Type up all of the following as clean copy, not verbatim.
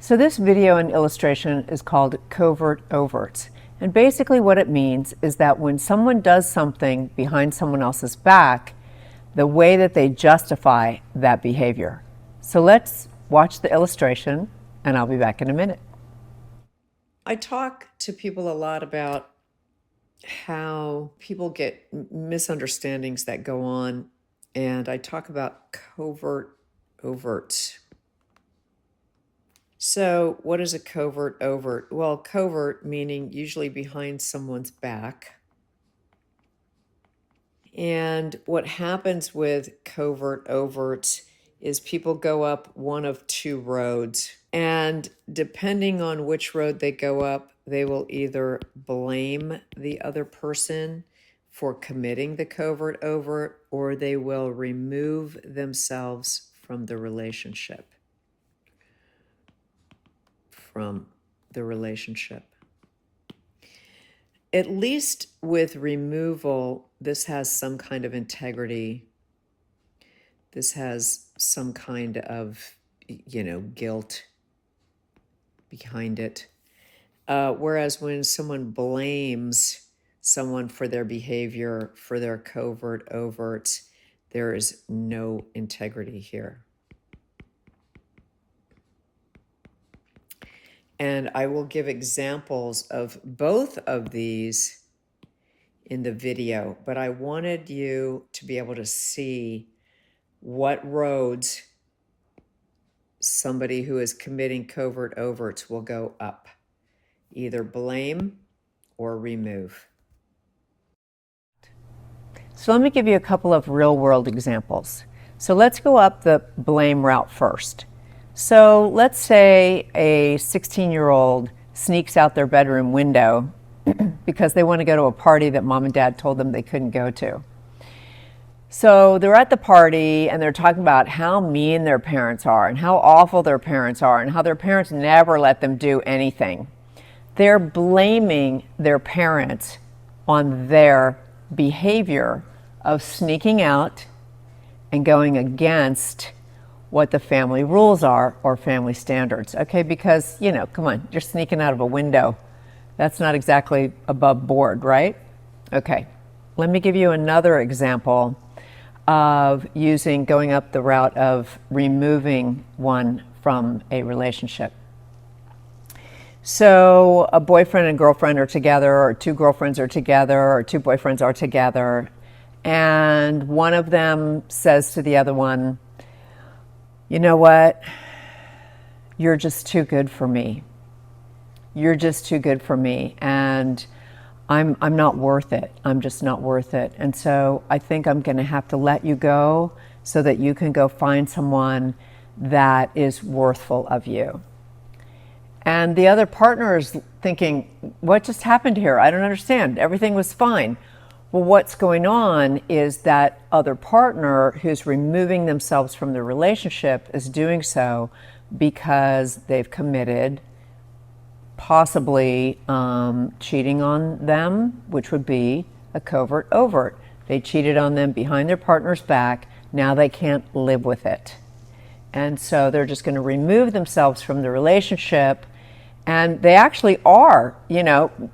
So this video and illustration is called Covert Overts. And basically what it means is that when someone does something behind someone else's back, the way that they justify that behavior. So let's watch the illustration and I'll be back in a minute. I talk to people a lot about how people get misunderstandings that go on, and I talk about covert overts. So what is a covert overt? Well, covert meaning usually behind someone's back. And what happens with covert overts is people go up one of two roads. And depending on which road they go up, they will either blame the other person for committing the covert overt, or they will remove themselves from the relationship. At least with removal, this has some kind of integrity. This has some kind of, guilt behind it. Whereas when someone blames someone for their behavior, for their covert overts, there is no integrity here. And I will give examples of both of these in the video, but I wanted you to be able to see what roads somebody who is committing covert overts will go up, either blame or remove. So let me give you a couple of real world examples. So let's go up the blame route first. So let's say a 16-year-old sneaks out their bedroom window because they want to go to a party that mom and dad told them they couldn't go to. So they're at the party and they're talking about how mean their parents are and how awful their parents are and how their parents never let them do anything. They're blaming their parents on their behavior of sneaking out and going against what the family rules are or family standards. Okay, because, come on, you're sneaking out of a window. That's not exactly above board, right? Okay, let me give you another example of going up the route of removing one from a relationship. So a boyfriend and girlfriend are together, or two girlfriends are together, or two boyfriends are together, and one of them says to the other one, you know what? You're just too good for me. You're just too good for me. And I'm not worth it. I'm just not worth it. And so I think I'm going to have to let you go so that you can go find someone that is worthful of you. And the other partner is thinking, what just happened here? I don't understand. Everything was fine. Well, what's going on is that other partner who's removing themselves from the relationship is doing so because they've committed possibly cheating on them, which would be a covert overt. They cheated on them behind their partner's back. Now they can't live with it. And so they're just going to remove themselves from the relationship. And they actually are,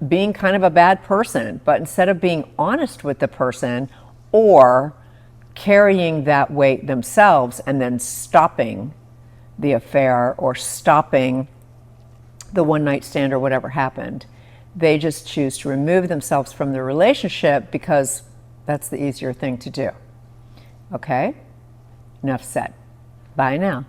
being kind of a bad person, but instead of being honest with the person or carrying that weight themselves and then stopping the affair or stopping the one-night stand or whatever happened, they just choose to remove themselves from the relationship because that's the easier thing to do. Okay? Enough said. Bye now.